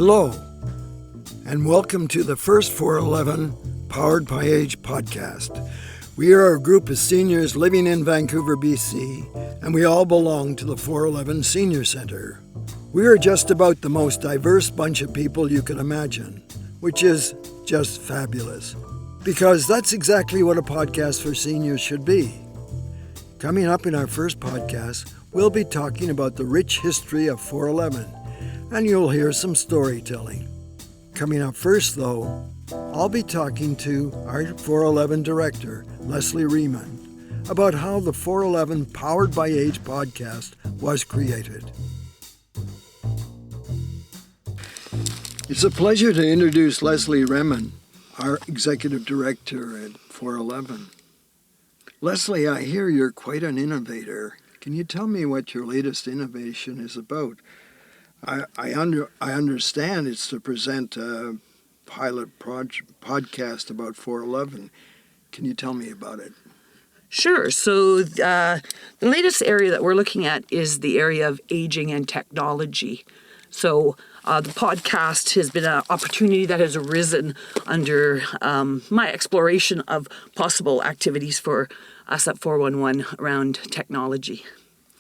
Hello, and welcome to the first 411 Powered by Age podcast. We are a group of seniors living in Vancouver, BC, and we all belong to the 411 Senior Centre. We are just about the most diverse bunch of people you could imagine, which is just fabulous, because that's exactly what a podcast for seniors should be. Coming up in our first podcast, we'll be talking about the rich history of 411, and you'll hear some storytelling. Coming up first, though, I'll be talking to our 411 director, Leslie Rein, about how the 411 Powered by Age podcast was created. It's a pleasure to introduce Leslie Rein, our executive director at 411. Leslie, I hear you're quite an innovator. Can you tell me what your latest innovation is about? I understand it's to present a pilot podcast about 411. Can you tell me about it? Sure. So the latest area that we're looking at is the area of aging and technology. So the podcast has been an opportunity that has arisen under my exploration of possible activities for us at 411 around technology.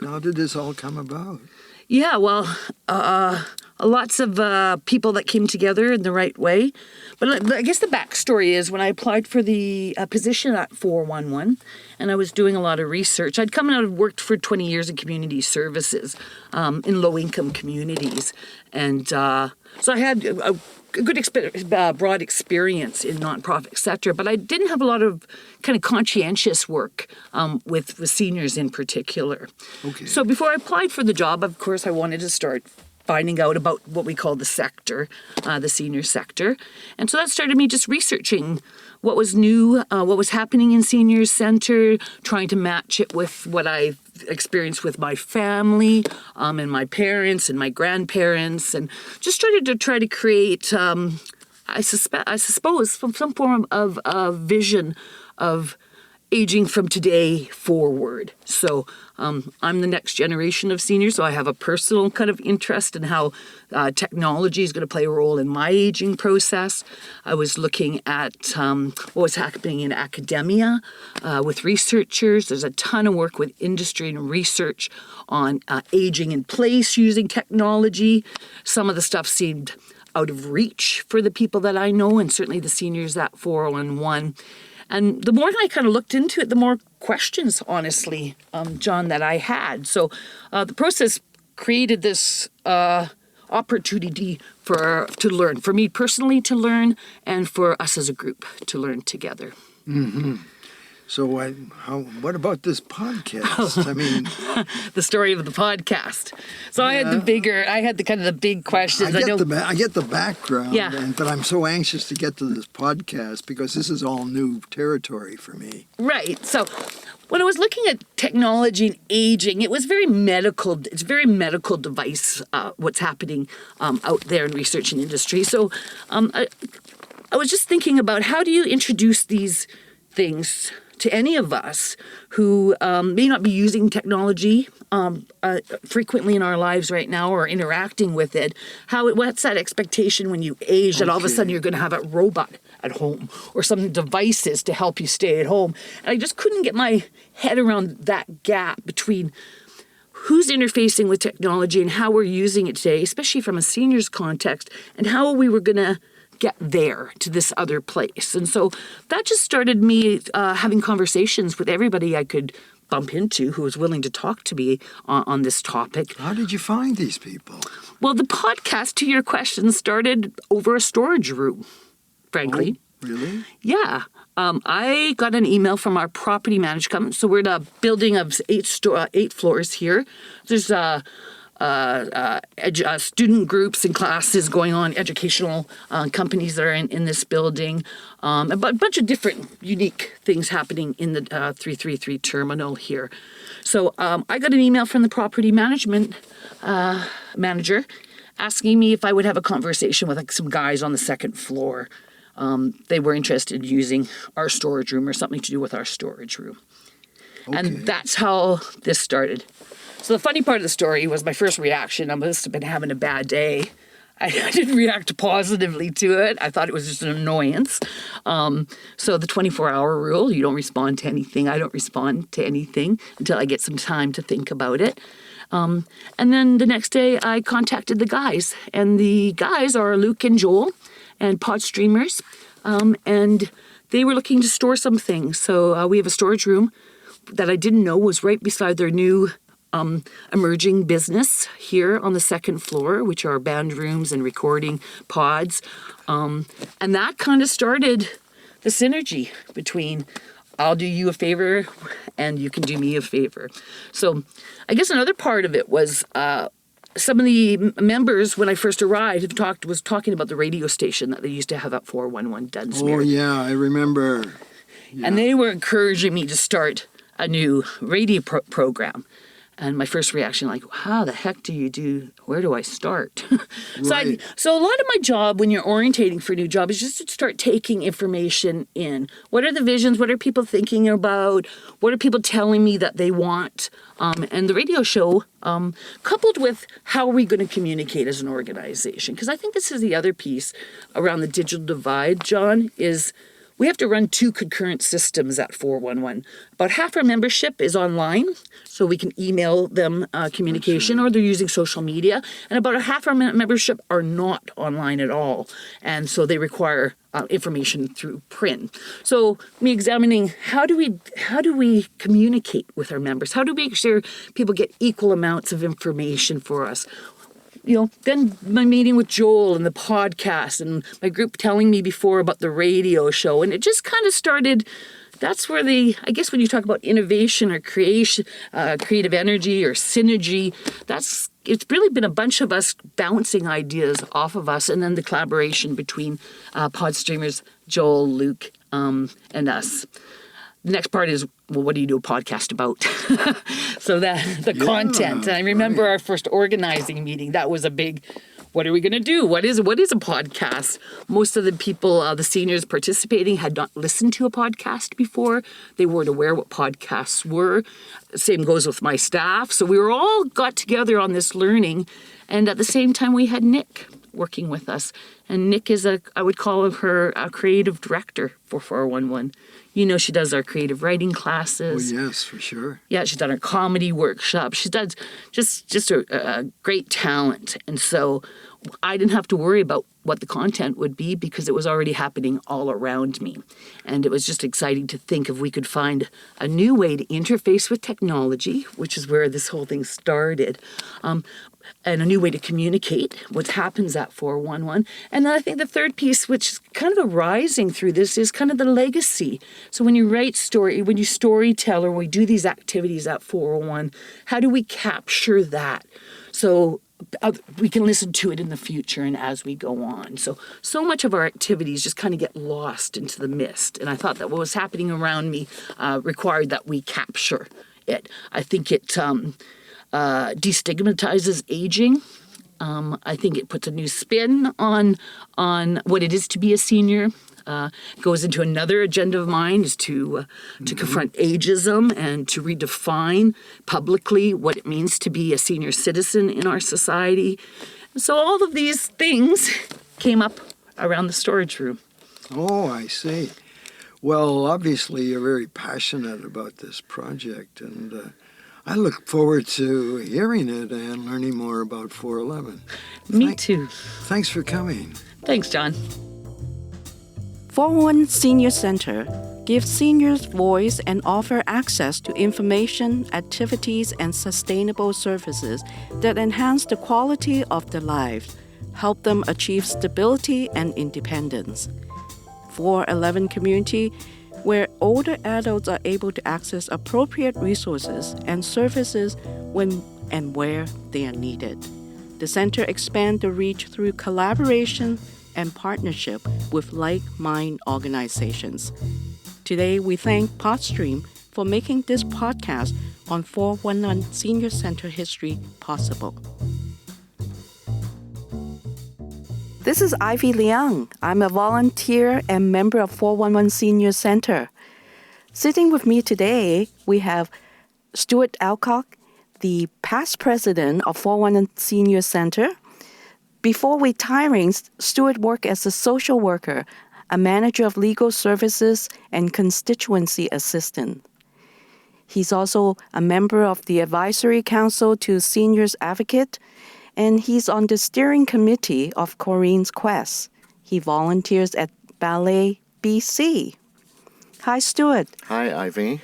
How did this all come about? Yeah, well, lots of people that came together in the right way. But I guess the backstory is when I applied for the position at 411, and I was doing a lot of research. I'd come and I'd worked for 20 years in community services in low-income communities. And so I had a good broad experience in nonprofit sector, but I didn't have a lot of kind of conscientious work with seniors in particular. Okay. So before I applied for the job, of course, I wanted to start finding out about what we call the sector, the senior sector. And so that started me just researching what was new, what was happening in Seniors Centre, trying to match it with what I experienced with my family and my parents and my grandparents, and just started to try to create, I suppose, some form of vision of aging from today forward. So I'm the next generation of seniors, so I have a personal kind of interest in how technology is going to play a role in my aging process. I was looking at what was happening in academia with researchers. There's a ton of work with industry and research on aging in place using technology. Some of the stuff seemed out of reach for the people that I know, and certainly the seniors at 411. And the more I kind of looked into it, the more questions, honestly, John, that I had. So the process created this opportunity to learn, for me personally to learn, and for us as a group to learn together. Mm-hmm. So what about this podcast? I mean, the story of the podcast. So yeah. I had the kind of the big questions. I get the background, yeah. But I'm so anxious to get to this podcast because this is all new territory for me. Right. So when I was looking at technology and aging, it was very medical. It's very medical device, what's happening out there in research and industry. So I was just thinking about how do you introduce these things to any of us who may not be using technology frequently in our lives right now or interacting with it. What's that expectation when you age that all of a sudden you're going to have a robot at home or some devices to help you stay at home? And I just couldn't get my head around that gap between who's interfacing with technology and how we're using it today, especially from a seniors context, and how we were going to get there to this other place. And so that just started me having conversations with everybody I could bump into who was willing to talk to me on this topic. How did you find these people? Well, the podcast, to your question, started over a storage room, frankly. Oh, really? Yeah. I got an email from our property management company. So we're in a building of 8 floors here. There's student groups and classes going on, educational companies that are in this building, a bunch of different unique things happening in the 333 terminal here. So I got an email from the property management manager asking me if I would have a conversation with some guys on the second floor. They were interested in using our storage room or something to do with our storage room. Okay. And that's how this started. So the funny part of the story was my first reaction. I must have been having a bad day. I didn't react positively to it. I thought it was just an annoyance. So the 24-hour rule, you don't respond to anything. I don't respond to anything until I get some time to think about it. And then the next day I contacted the guys. And the guys are Luke and Joel and pod streamers. And they were looking to store some things. So we have a storage room that I didn't know was right beside their new emerging business here on the second floor, which are band rooms and recording pods. And that kind of started the synergy between I'll do you a favor and you can do me a favor. So I guess another part of it was some of the members, when I first arrived, was talking about the radio station that they used to have at 411 Dunsmuir. Oh, yeah, I remember. Yeah. And they were encouraging me to start a new radio program. And my first reaction, like, how the heck where do I start? Right. So a lot of my job when you're orientating for a new job is just to start taking information in. What are the visions? What are people thinking about? What are people telling me that they want? And the radio show, coupled with how are we going to communicate as an organization? Because I think this is the other piece around the digital divide, John, is we have to run 2 concurrent systems at 411. About half our membership is online, so we can email them communication, or they're using social media. And about half our membership are not online at all, and so they require information through print. So me examining how do we communicate with our members? How do we make sure people get equal amounts of information for us? Then my meeting with Joel and the podcast and my group telling me before about the radio show. And it just kind of started, that's where I guess when you talk about innovation or creation, creative energy or synergy, it's really been a bunch of us bouncing ideas off of us, and then the collaboration between pod streamers, Joel, Luke, and us. The next part is, well, what do you do a podcast about? So the content. And I remember our first organizing meeting. That was a big, what are we going to do? What is a podcast? Most of the people, the seniors participating, had not listened to a podcast before. They weren't aware what podcasts were. Same goes with my staff. So we were all got together on this learning. And at the same time, we had Nick working with us. And Nick is I would call her a creative director for 411. She does our creative writing classes. Oh, yes, for sure. Yeah, she's done our comedy workshop. She does just a great talent. And so I didn't have to worry about what the content would be because it was already happening all around me. And it was just exciting to think if we could find a new way to interface with technology, which is where this whole thing started, and a new way to communicate what happens at 411. And then I think the third piece, which is kind of arising through this, is kind of the legacy. So when you write when you storytell, or when we do these activities at 401, how do we capture that? So we can listen to it in the future and as we go on. So much of our activities just kind of get lost into the mist. And I thought that what was happening around me required that we capture it. I think it destigmatizes aging. I think it puts a new spin on what it is to be a senior. Goes into another agenda of mine is to confront ageism and to redefine publicly what it means to be a senior citizen in our society. And so all of these things came up around the storage room. Oh, I see. Well, obviously you're very passionate about this project, and I look forward to hearing it and learning more about 411. Me too. Thanks for coming. Thanks, John. 411 Senior Center gives seniors voice and offer access to information, activities, and sustainable services that enhance the quality of their lives, help them achieve stability and independence. 411 community, where older adults are able to access appropriate resources and services when and where they are needed. The center expands the reach through collaboration and partnership with like-minded organizations. Today, we thank Podstream for making this podcast on 411 Senior Center history possible. This is Ivy Liang. I'm a volunteer and member of 411 Senior Center. Sitting with me today, we have Stuart Alcock, the past president of 411 Senior Center, Before retiring, Stuart worked as a social worker, a manager of legal services, and constituency assistant. He's also a member of the Advisory Council to Seniors Advocate, and he's on the steering committee of Corinne's Quest. He volunteers at Ballet BC. Hi, Stuart. Hi, Ivy.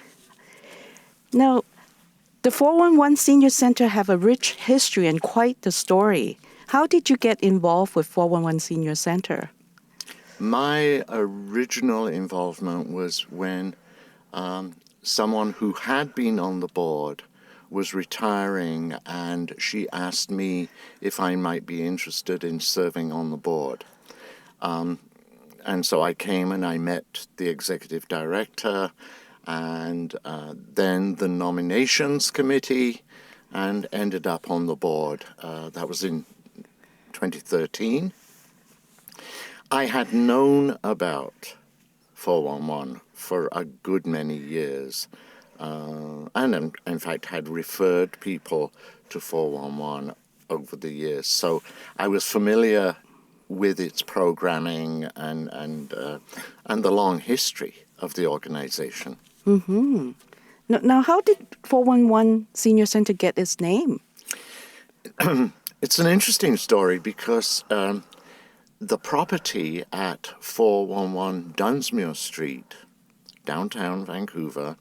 Now, the 411 Senior Center have a rich history and quite the story. How did you get involved with 411 Senior Center? My original involvement was when someone who had been on the board was retiring, and she asked me if I might be interested in serving on the board. And so I came and I met the executive director and then the nominations committee and ended up on the board. That was in 2013. I had known about 411 for a good many years, and in fact had referred people to 411 over the years. So I was familiar with its programming and the long history of the organization. Mm-hmm. Now, how did 411 Senior Center get its name? It's an interesting story because the property at 411 Dunsmuir Street, downtown Vancouver,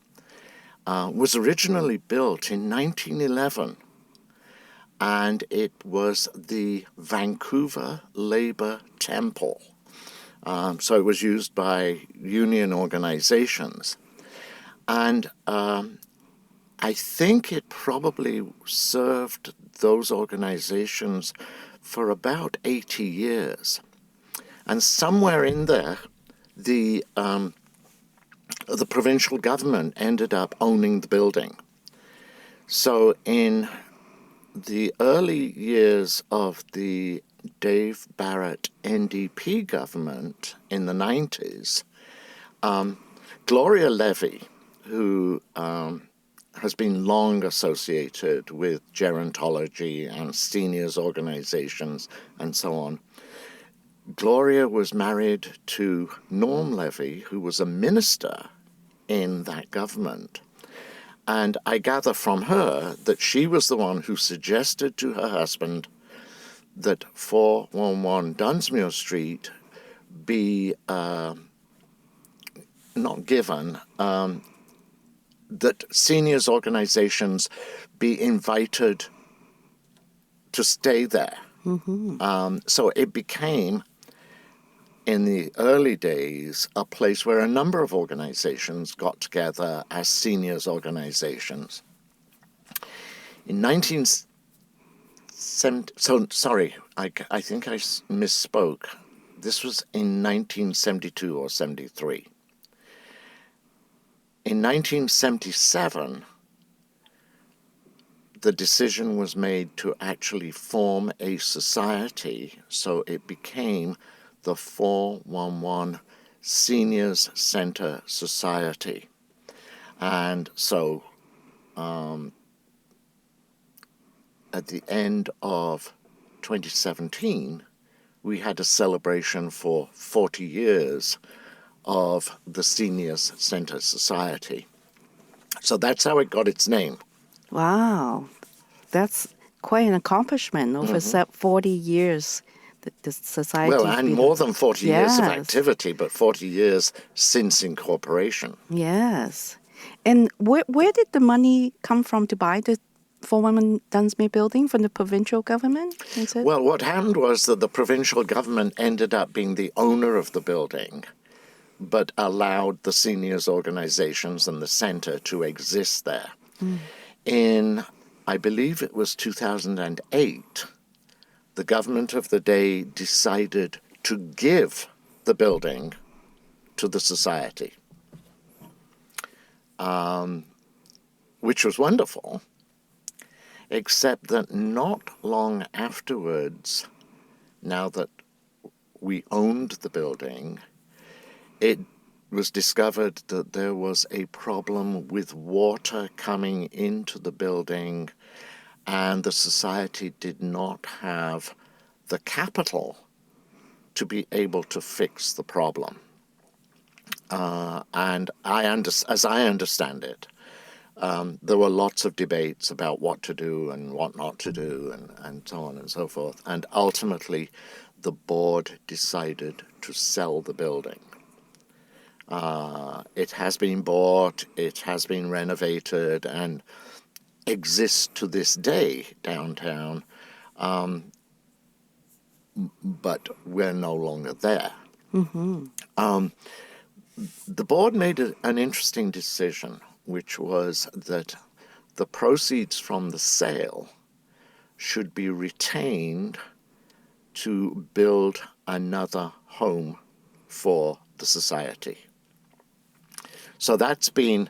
was originally built in 1911, and it was the Vancouver Labour Temple. So it was used by union organizations. And I think it probably served those organizations for about 80 years. And somewhere in there, the provincial government ended up owning the building. So in the early years of the Dave Barrett NDP government in the 90s, Gloria Levy, who has been long associated with gerontology and seniors organizations and so on. Gloria was married to Norm Levy, who was a minister in that government. And I gather from her that she was the one who suggested to her husband that 411 Dunsmuir Street be not given, that seniors organizations be invited to stay there. Mm-hmm. So it became, in the early days, a place where a number of organizations got together as seniors organizations. In 1970, I think I misspoke. This was in 1972 or 73. In 1977, the decision was made to actually form a society, so it became the 411 Seniors Center Society. And so at the end of 2017, we had a celebration for 40 years of the Seniors Center Society. So that's how it got its name. Wow, that's quite an accomplishment over 40 years. The society. Well, and more than 40 years of activity, but 40 years since incorporation. Yes. And where did the money come from to buy the 411 Dunsmuir building from the provincial government? Well, what happened was that the provincial government ended up being the owner of the building, but allowed the seniors organizations and the center to exist there. In, I believe it was 2008, the government of the day decided to give the building to the society, which was wonderful, except that not long afterwards, now that we owned the building, it was discovered that there was a problem with water coming into the building, and the society did not have the capital to be able to fix the problem. And as I understand it, there were lots of debates about what to do and what not to do, and so on and so forth. And ultimately, the board decided to sell the building. It has been bought, it has been renovated, and exists to this day downtown, but we're no longer there. The board made an interesting decision, which was that the proceeds from the sale should be retained to build another home for the society. So that's been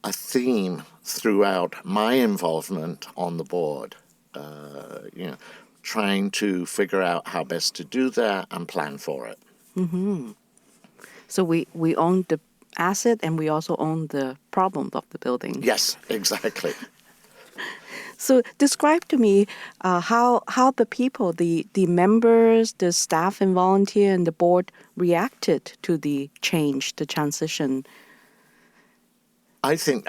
a theme throughout my involvement on the board, trying to figure out how best to do that and plan for it. So we own the asset and we also own the problem of the building. Yes, exactly. So describe to me how the people, the members, the staff and volunteer and the board reacted to the change, the transition. I think,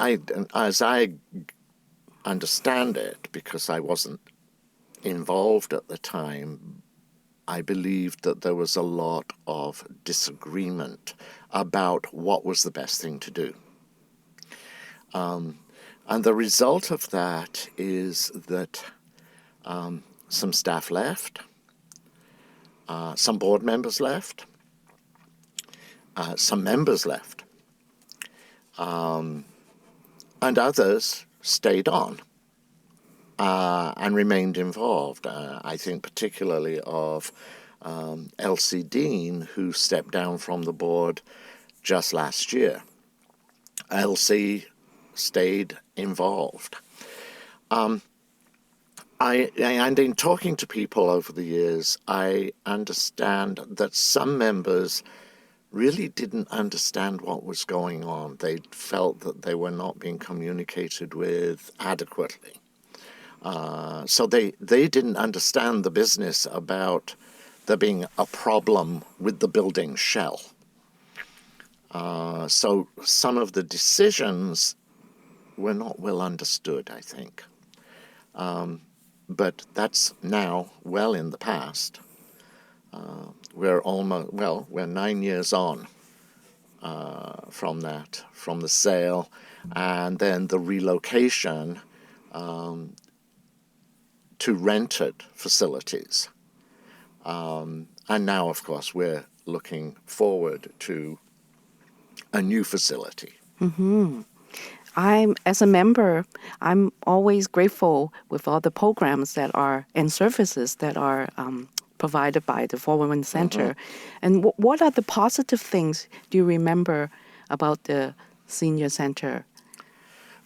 as I understand it, because I wasn't involved at the time, I believed that there was a lot of disagreement about what was the best thing to do. And the result of that is that some staff left, some board members left, some members left, and others stayed on and remained involved. I think particularly of Elsie Dean, who stepped down from the board just last year. Elsie stayed involved. And in talking to people over the years, I understand that some members really didn't understand what was going on. They felt that they were not being communicated with adequately. So they didn't understand the business about there being a problem with the building shell. So some of the decisions were not well understood, I think. But that's now well in the past. We're 9 years on from the sale, and then the relocation to rented facilities. And now, of course, we're looking forward to a new facility. As a member, I'm always grateful with all the programs that are and services that are provided by the 411 Center. And what are the positive things do you remember about the senior center?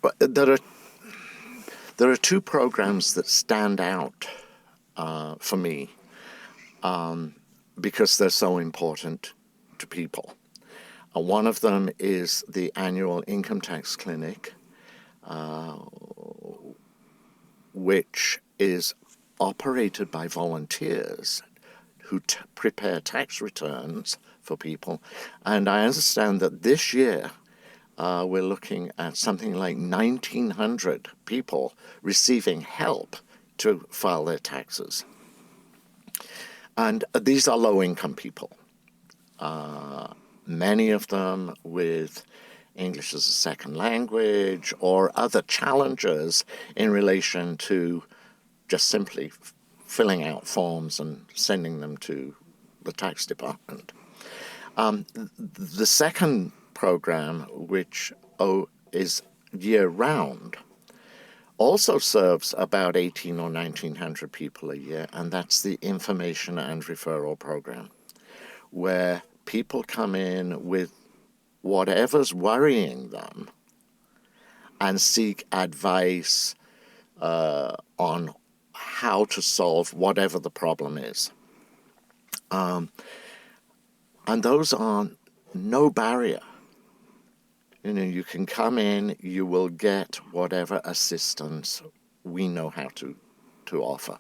But there are two programs that stand out for me because they're so important to people. One of them is the annual income tax clinic, which is operated by volunteers who prepare tax returns for people. And I understand that this year we're looking at something like 1,900 people receiving help to file their taxes. And these are low-income people. Many of them with English as a second language or other challenges in relation to just simply filling out forms and sending them to the tax department. The second program, which is year-round, also serves about 1,800 or 1,900 people a year, and that's the information and referral program, where people come in with whatever's worrying them and seek advice on how to solve whatever the problem is. And those are no barrier. You can come in, you will get whatever assistance we know how to offer.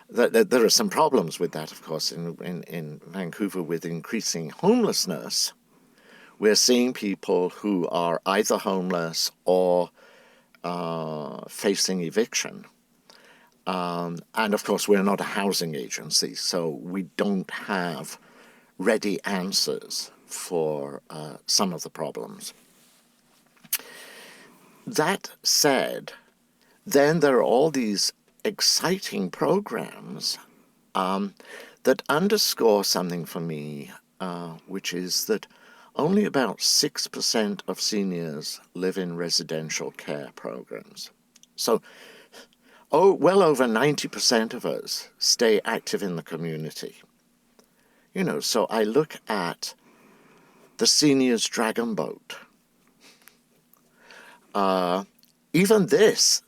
there are some problems with that, of course, in Vancouver with increasing homelessness. We're seeing people who are either homeless or facing eviction. And of course, we're not a housing agency, so we don't have ready answers for some of the problems. That said, then there are all these exciting programs that underscore something for me, which is that only about 6% of seniors live in residential care programs. So, well over 90% of us stay active in the community. So I look at the Seniors Dragon Boat. Even this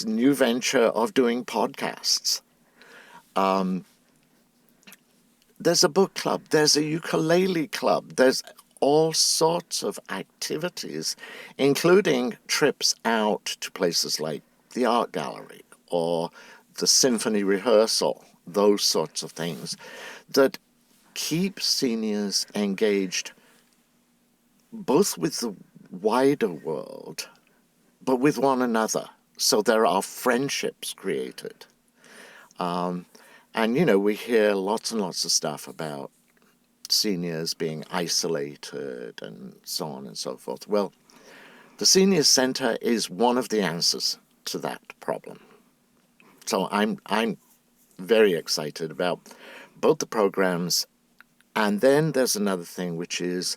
new venture of doing podcasts. There's a book club, there's a ukulele club, there's all sorts of activities, including trips out to places like the art gallery or the symphony rehearsal, those sorts of things that keep seniors engaged both with the wider world, but with one another. So there are friendships created. And, we hear lots and lots of stuff about seniors being isolated and so on and so forth. Well, the Seniors Centre is one of the answers to that problem. So I'm very excited about both the programs. And then there's another thing, which is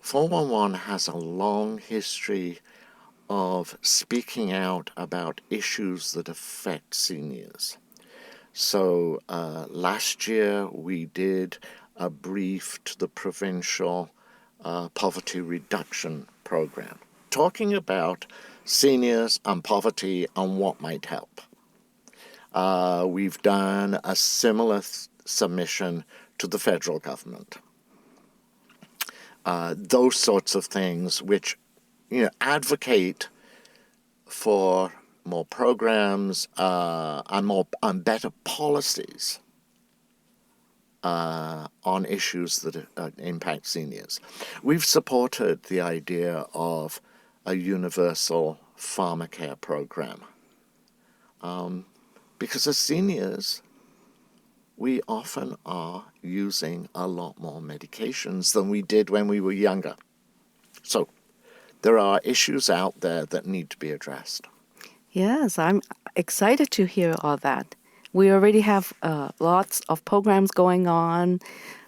411 has a long history of speaking out about issues that affect seniors. So last year we did a brief to the provincial poverty reduction program, talking about seniors and poverty and what might help. We've done a similar submission to the federal government. Those sorts of things which, advocate for more programs and better policies on issues that impact seniors. We've supported the idea of a universal pharmacare program because as seniors, we often are using a lot more medications than we did when we were younger. So there are issues out there that need to be addressed. Yes, I'm excited to hear all that. We already have lots of programs going on.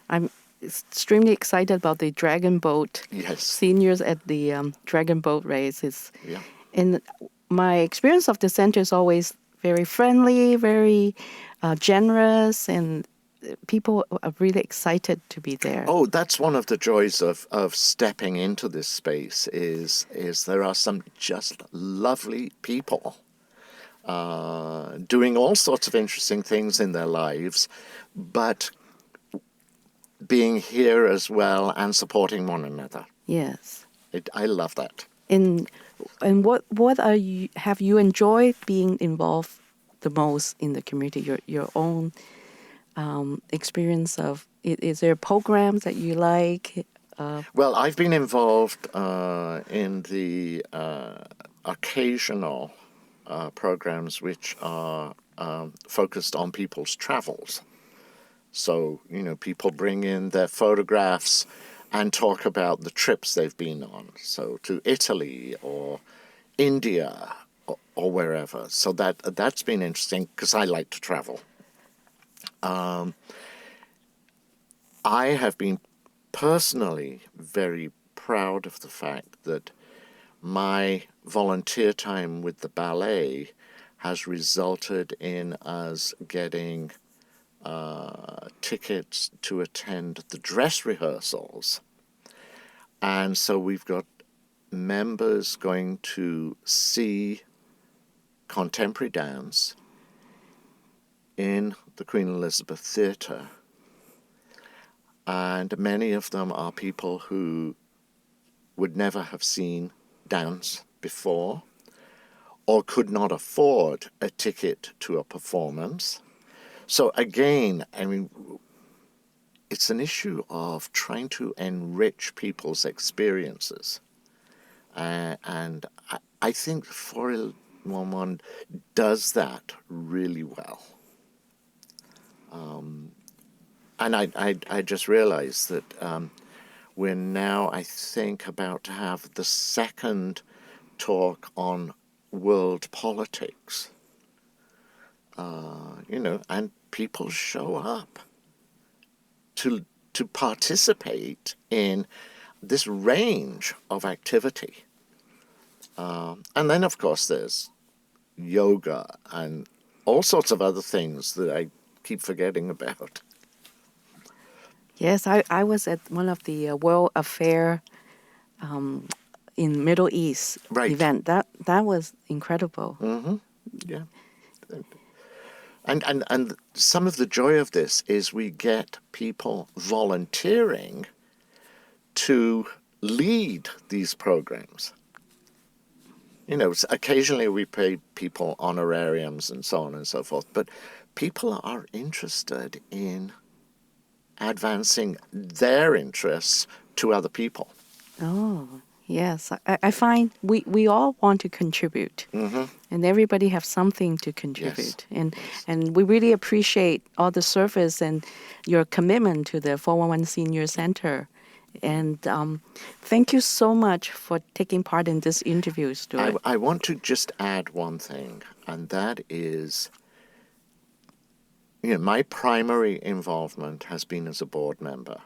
I'm extremely excited about the Dragon Boat. Yes. Seniors at the Dragon Boat race. Yeah. And my experience of the center is always very friendly, very generous, and people are really excited to be there. Oh, that's one of the joys of stepping into this space is there are some just lovely people doing all sorts of interesting things in their lives, but being here as well and supporting one another. Yes. I love that. And what have you enjoyed being involved the most in the community? Your own experience of, is there programs that you like? Well, I've been involved in the occasional programs which are focused on people's travels. So, people bring in their photographs and talk about the trips they've been on. So to Italy or India or wherever. So that's been interesting because I like to travel. I have been personally very proud of the fact that my volunteer time with the ballet has resulted in us getting tickets to attend the dress rehearsals. And so we've got members going to see contemporary dance in the Queen Elizabeth Theatre. And many of them are people who would never have seen dance before, or could not afford a ticket to a performance. So again, I mean, it's an issue of trying to enrich people's experiences. And I think 411 does that really well. And I just realized that we're now, I think, about to have the second talk on world politics. And people show up to participate in this range of activity. And then, of course, there's yoga and all sorts of other things that I keep forgetting about. Yes, I was at one of the World Affair in Middle East event. That was incredible. Mm-hmm. Yeah. And some of the joy of this is we get people volunteering to lead these programs. Occasionally we pay people honorariums and so on and so forth, but people are interested in advancing their interests to other people. Oh, yes. I find we all want to contribute, and everybody have something to contribute. Yes. And we really appreciate all the service and your commitment to the 411 Senior Center. And thank you so much for taking part in this interview, Stuart. I want to just add one thing, and that is, my primary involvement has been as a board member.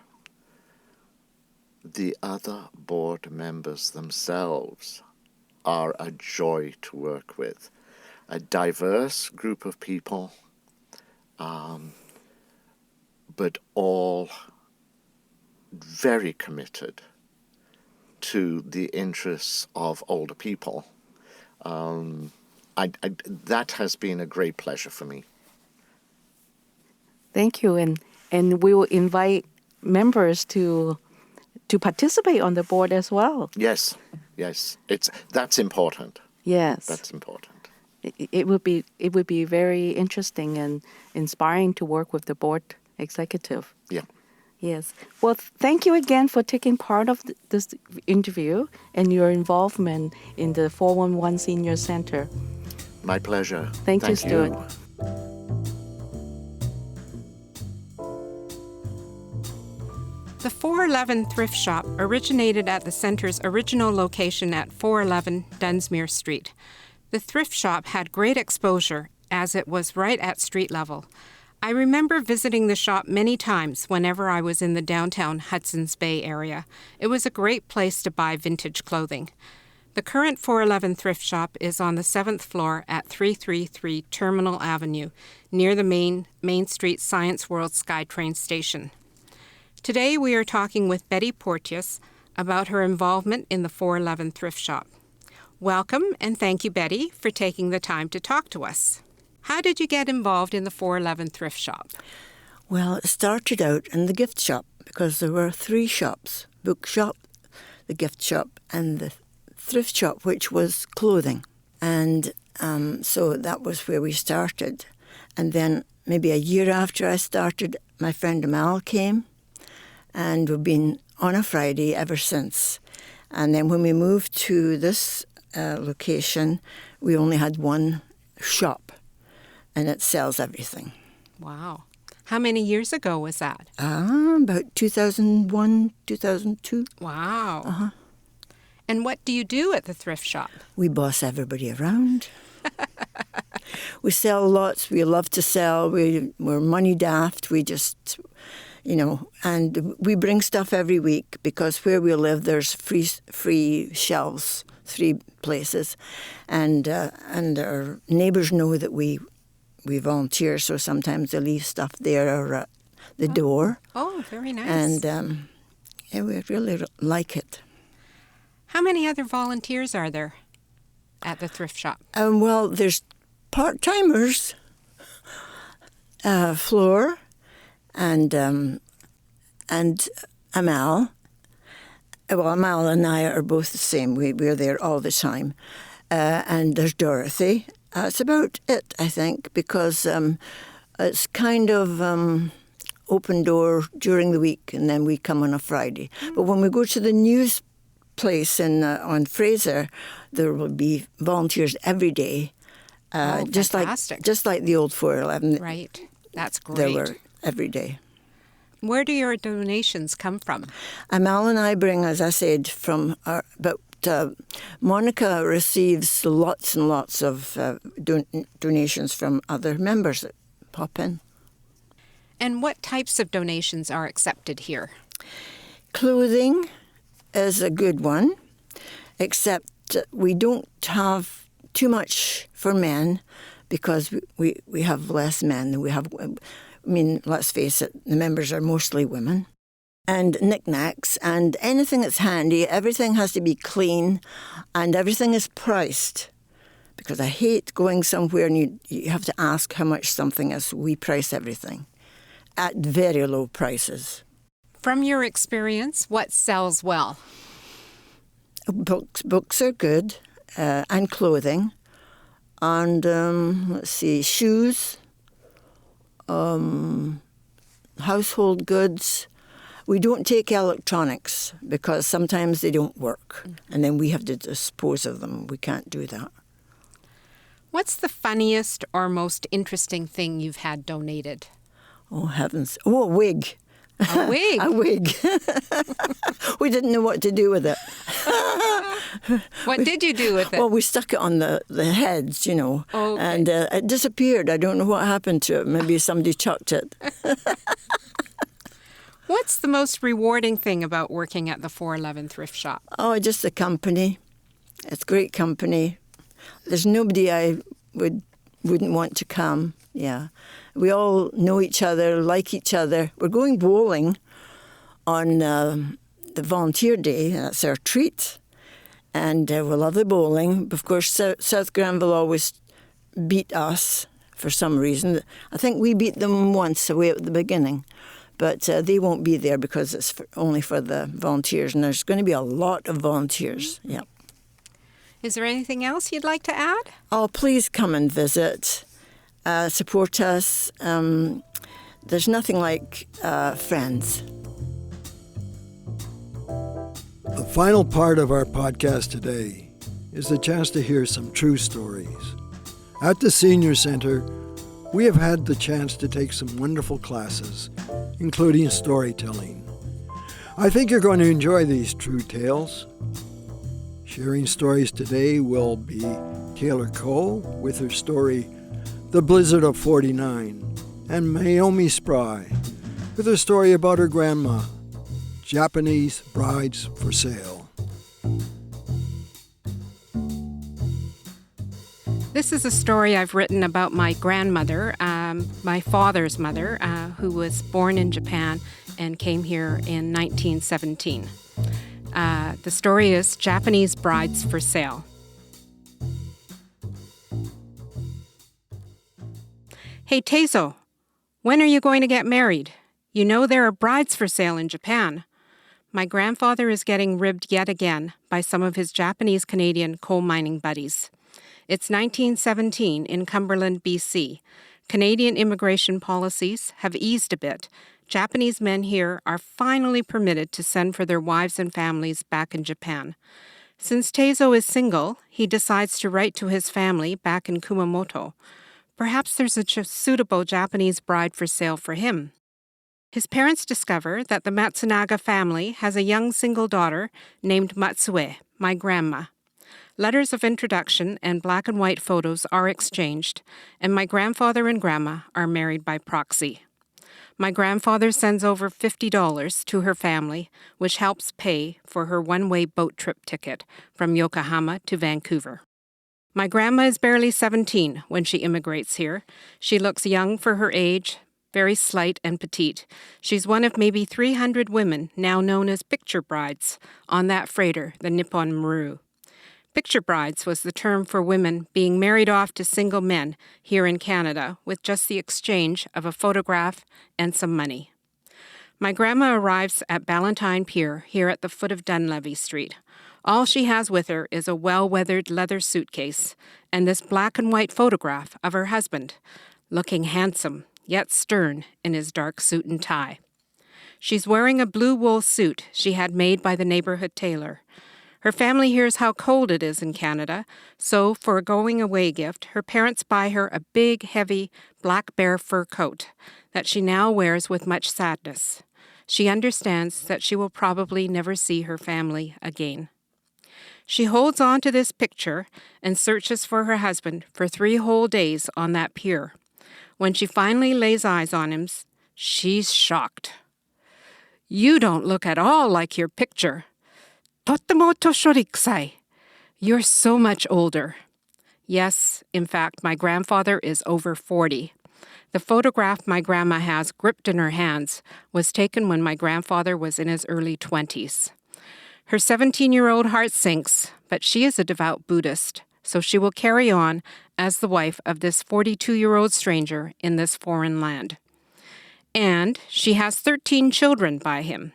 The other board members themselves are a joy to work with. A diverse group of people, but all very committed to the interests of older people. That has been a great pleasure for me. Thank you, and we will invite members to participate on the board as well. Yes, that's important. Yes, That's important. It would be very interesting and inspiring to work with the board executive. Yeah. Yes. Well, thank you again for taking part of this interview and your involvement in the 411 Senior Center. My pleasure. Thank you, Stuart. The 411 Thrift Shop originated at the center's original location at 411 Dunsmuir Street. The thrift shop had great exposure as it was right at street level. I remember visiting the shop many times whenever I was in the downtown Hudson's Bay area. It was a great place to buy vintage clothing. The current 411 Thrift Shop is on the 7th floor at 333 Terminal Avenue, near the Main Street Science World SkyTrain station. Today we are talking with Betty Porteous about her involvement in the 411 Thrift Shop. Welcome, and thank you, Betty, for taking the time to talk to us. How did you get involved in the 411 Thrift Shop? Well, it started out in the gift shop because there were three shops, bookshop, the gift shop, and the thrift shop, which was clothing. And so that was where we started. And then maybe a year after I started, my friend Amal came, and we've been on a Friday ever since. And then when we moved to this location, we only had one shop, and it sells everything. Wow. How many years ago was that? About 2001, 2002. Wow. Uh-huh. And what do you do at the thrift shop? We boss everybody around. We sell lots. We love to sell. We're money daft. We just, and we bring stuff every week because where we live, there's free shelves, 3 places, and our neighbours know that we volunteer, so sometimes they leave stuff there or at the door. Oh, very nice. And we really like it. How many other volunteers are there at the thrift shop? Well, there's part-timers, Fleur, and Amal. Well, Amal and I are both the same. We're there all the time. and there's Dorothy. It's about it, I think, because it's kind of open door during the week, and then we come on a Friday. But when we go to the news place on Fraser, there will be volunteers every day. Just like the old 411. Right. That's great. There were every day. Where do your donations come from? Mal and I bring, as I said, from but Monica receives lots and lots of donations from other members that pop in. And what types of donations are accepted here? Clothing is a good one, except we don't have too much for men because we have less men than we have. I mean, let's face it, the members are mostly women. And knickknacks and anything that's handy, everything has to be clean and everything is priced. Because I hate going somewhere and you have to ask how much something is. We price everything at very low prices. From your experience, what sells well? Books are good, and clothing. And, let's see, shoes, household goods. We don't take electronics because sometimes they don't work, and then we have to dispose of them. We can't do that. What's the funniest or most interesting thing you've had donated? Oh, heavens. Oh, a wig. A wig? A wig. We didn't know what to do with it. What did you do with it? Well, we stuck it on the heads, you know, Okay. and it disappeared. I don't know what happened to it. Maybe somebody chucked it. What's the most rewarding thing about working at the 411 Thrift Shop? Oh, just the company. It's great company. There's nobody I wouldn't want to come. Yeah. We all know each other, like each other. We're going bowling on the volunteer day. That's our treat. And we love the bowling. Of course, South Granville always beat us for some reason. I think we beat them once away at the beginning. But they won't be there because it's only for the volunteers. And there's going to be a lot of volunteers. Yeah. Is there anything else you'd like to add? Oh, please come and visit. Support us. There's nothing like friends. The final part of our podcast today is the chance to hear some true stories. At the Senior Centre, we have had the chance to take some wonderful classes, including storytelling. I think you're going to enjoy these true tales. Sharing stories today will be Taylor Coe with her story, The Blizzard of 49, and Naomi Spry with her story about her grandma, Japanese Brides for Sale. This is a story I've written about my grandmother, my father's mother, who was born in Japan and came here in 1917. The story is Japanese Brides for Sale. Hey, Teizo, when are you going to get married? You know there are brides for sale in Japan. My grandfather is getting ribbed yet again by some of his Japanese-Canadian coal mining buddies. It's 1917 in Cumberland, BC. Canadian immigration policies have eased a bit. Japanese men here are finally permitted to send for their wives and families back in Japan. Since Teizo is single, he decides to write to his family back in Kumamoto. Perhaps there's a suitable Japanese bride for sale for him. His parents discover that the Matsunaga family has a young single daughter named Matsue, my grandma. Letters of introduction and black and white photos are exchanged, and my grandfather and grandma are married by proxy. My grandfather sends over $50 to her family, which helps pay for her one-way boat trip ticket from Yokohama to Vancouver. My grandma is barely 17 when she immigrates here. She looks young for her age, very slight and petite. She's one of maybe 300 women now known as picture brides on that freighter, the Nippon Maru. Picture brides was the term for women being married off to single men here in Canada with just the exchange of a photograph and some money. My grandma arrives at Ballantine Pier here at the foot of Dunlevy Street. All she has with her is a well-weathered leather suitcase and this black and white photograph of her husband, looking handsome yet stern in his dark suit and tie. She's wearing a blue wool suit she had made by the neighborhood tailor. Her family hears how cold it is in Canada, so for a going-away gift, her parents buy her a big, heavy, black bear fur coat that she now wears with much sadness. She understands that she will probably never see her family again. She holds on to this picture and searches for her husband for 3 whole days on that pier. When she finally lays eyes on him, she's shocked. "You don't look at all like your picture. Totemo toshorikusai. You're so much older." Yes, in fact, my grandfather is over 40. The photograph my grandma has gripped in her hands was taken when my grandfather was in his early 20s. Her 17-year-old heart sinks, but she is a devout Buddhist, so she will carry on as the wife of this 42-year-old stranger in this foreign land. And she has 13 children by him.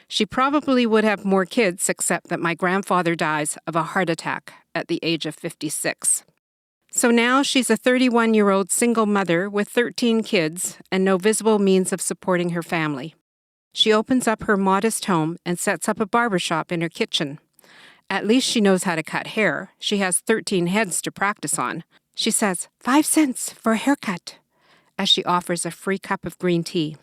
She probably would have more kids, except that my grandfather dies of a heart attack at the age of 56. So now she's a 31-year-old single mother with 13 kids and no visible means of supporting her family. She opens up her modest home and sets up a barbershop in her kitchen. At least she knows how to cut hair. She has 13 heads to practice on. She says, 5 cents for a haircut, as she offers a free cup of green tea.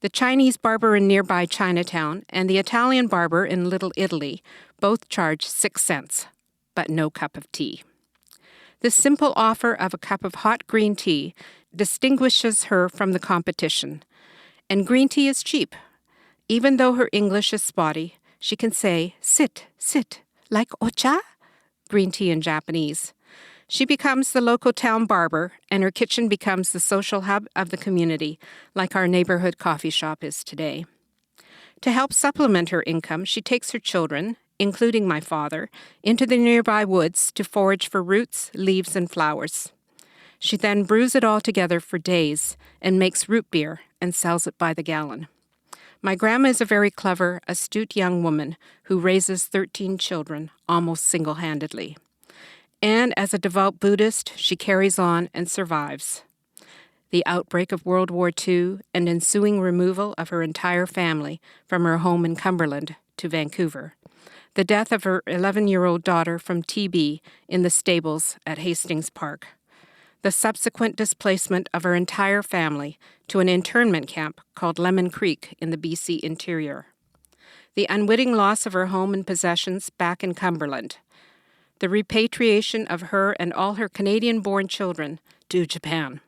The Chinese barber in nearby Chinatown and the Italian barber in Little Italy both charge 6 cents, but no cup of tea. The simple offer of a cup of hot green tea distinguishes her from the competition. And green tea is cheap. Even though her English is spotty, she can say, "Sit, sit," like ocha, green tea in Japanese. She becomes the local town barber, and her kitchen becomes the social hub of the community, like our neighborhood coffee shop is today. To help supplement her income, she takes her children, including my father, into the nearby woods to forage for roots, leaves, and flowers. She then brews it all together for days and makes root beer and sells it by the gallon. My grandma is a very clever, astute young woman who raises 13 children almost single-handedly. And as a devout Buddhist, she carries on and survives. The outbreak of World War II and ensuing removal of her entire family from her home in Cumberland to Vancouver. The death of her 11-year-old daughter from TB in the stables at Hastings Park. The subsequent displacement of her entire family to an internment camp called Lemon Creek in the BC interior. The unwitting loss of her home and possessions back in Cumberland. The repatriation of her and all her Canadian-born children to Japan.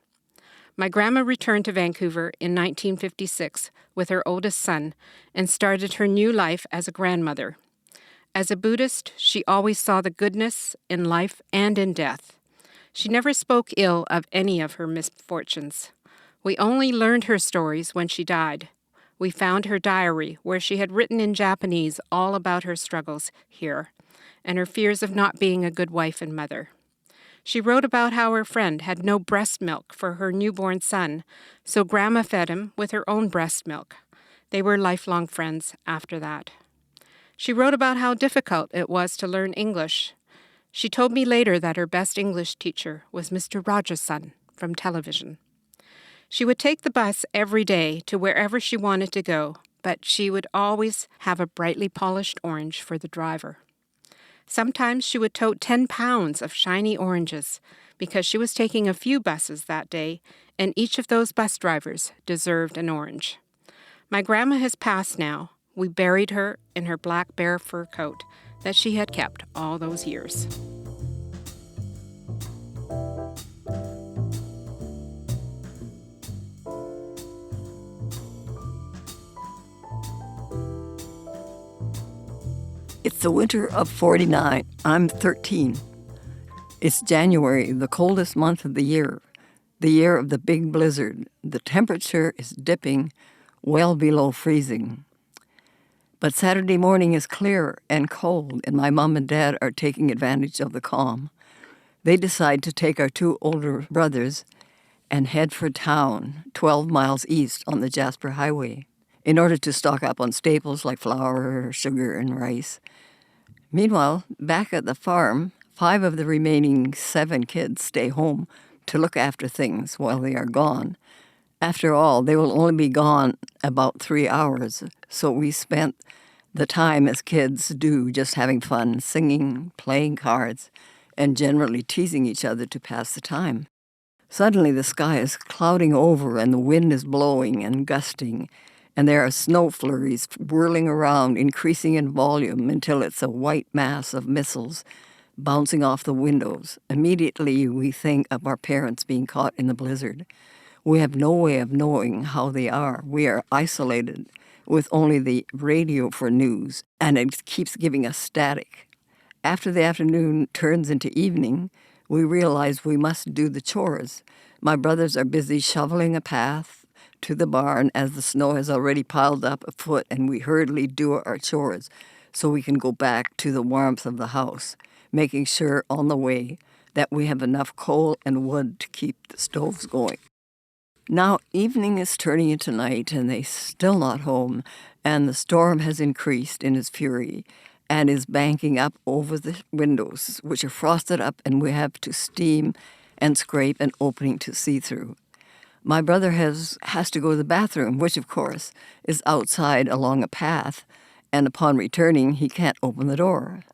My grandma returned to Vancouver in 1956 with her oldest son and started her new life as a grandmother. As a Buddhist, she always saw the goodness in life and in death. She never spoke ill of any of her misfortunes. We only learned her stories when she died. We found her diary where she had written in Japanese all about her struggles here and her fears of not being a good wife and mother. She wrote about how her friend had no breast milk for her newborn son, so Grandma fed him with her own breast milk. They were lifelong friends after that. She wrote about how difficult it was to learn English. She told me later that her best English teacher was Mr. Rogerson from television. She would take the bus every day to wherever she wanted to go, but she would always have a brightly polished orange for the driver. Sometimes she would tote 10 pounds of shiny oranges because she was taking a few buses that day, and each of those bus drivers deserved an orange. My grandma has passed now. We buried her in her black bear fur coat that she had kept all those years. It's the winter of 49. I'm 13. It's January, the coldest month of the year of the big blizzard. The temperature is dipping well below freezing. But Saturday morning is clear and cold, and my mom and dad are taking advantage of the calm. They decide to take our 2 older brothers and head for town, 12 miles east on the Jasper Highway, in order to stock up on staples like flour, sugar, and rice. Meanwhile, back at the farm, 5 of the remaining 7 kids stay home to look after things while they are gone. After all, they will only be gone about 3 hours, so we spent the time as kids do just having fun, singing, playing cards, and generally teasing each other to pass the time. Suddenly the sky is clouding over and the wind is blowing and gusting, and there are snow flurries whirling around, increasing in volume until it's a white mass of missiles bouncing off the windows. Immediately we think of our parents being caught in the blizzard. We have no way of knowing how they are. We are isolated with only the radio for news, and it keeps giving us static. After the afternoon turns into evening, we realize we must do the chores. My brothers are busy shoveling a path to the barn as the snow has already piled up a foot, and we hurriedly do our chores so we can go back to the warmth of the house, making sure on the way that we have enough coal and wood to keep the stoves going. Now evening is turning into night, and they're still not home, and the storm has increased in its fury and is banking up over the windows, which are frosted up, and we have to steam and scrape an opening to see through. My brother has to go to the bathroom, which, of course, is outside along a path, and upon returning, he can't open the door.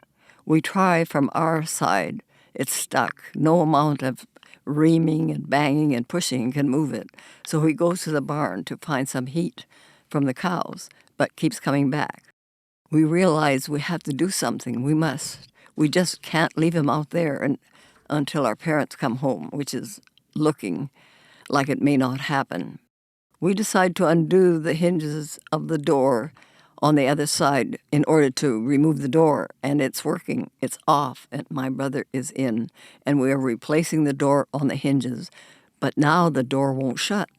We try from our side. It's stuck. No amount of reaming and banging and pushing can move it. So he goes to the barn to find some heat from the cows, but keeps coming back. We realize we have to do something. We must. We just can't leave him out there until our parents come home, which is looking like it may not happen. We decide to undo the hinges of the door on the other side in order to remove the door, and it's working. It's off, and my brother is in, and we are replacing the door on the hinges, but now the door won't shut.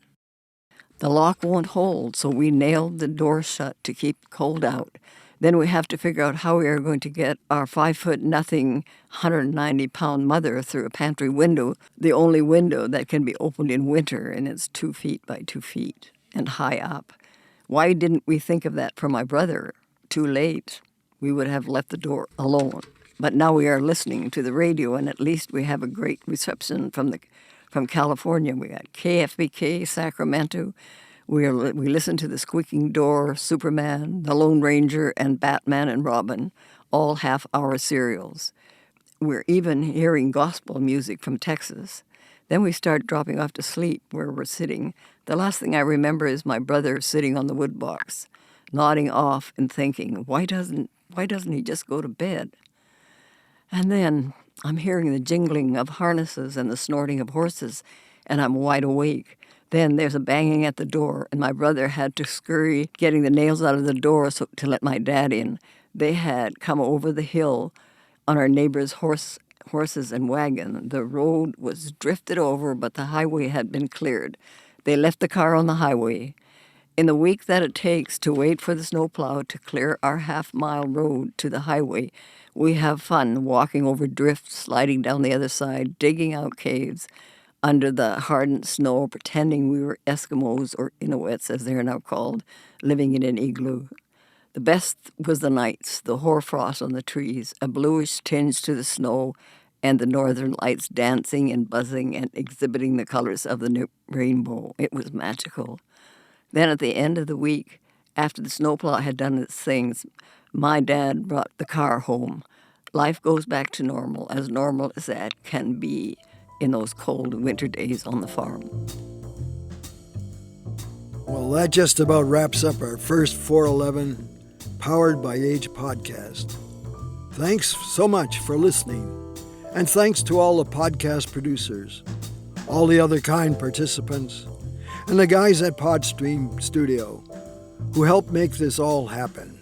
The lock won't hold, so we nailed the door shut to keep cold out. Then we have to figure out how we are going to get our 5'0", 190-pound mother through a pantry window, the only window that can be opened in winter, and it's 2 feet by 2 feet and high up. Why didn't we think of that for my brother? Too late. We would have left the door alone. But now we are listening to the radio, and at least we have a great reception from California. We got KFBK, Sacramento. We listen to the Squeaking Door, Superman, The Lone Ranger, and Batman and Robin, all half-hour serials. We're even hearing gospel music from Texas. Then we start dropping off to sleep where we're sitting. The last thing I remember is my brother sitting on the wood box, nodding off and thinking, why doesn't he just go to bed? And then I'm hearing the jingling of harnesses and the snorting of horses, and I'm wide awake. Then there's a banging at the door, and my brother had to scurry getting the nails out of the door to let my dad in. They had come over the hill on our neighbor's horses and wagon. The road was drifted over, but the highway had been cleared. They left the car on the highway. In the week that it takes to wait for the snowplow to clear our half-mile road to the highway, we have fun walking over drifts, sliding down the other side, digging out caves under the hardened snow, pretending we were Eskimos, or Inuits as they're now called, living in an igloo. The best was the nights, the hoarfrost on the trees, a bluish tinge to the snow, and the northern lights dancing and buzzing and exhibiting the colors of the rainbow. It was magical. Then at the end of the week, after the snowplow had done its things, my dad brought the car home. Life goes back to normal as that can be in those cold winter days on the farm. Well, that just about wraps up our first 411 Powered by Age podcast. Thanks so much for listening. And thanks to all the podcast producers, all the other kind participants, and the guys at Podstream Studio who helped make this all happen.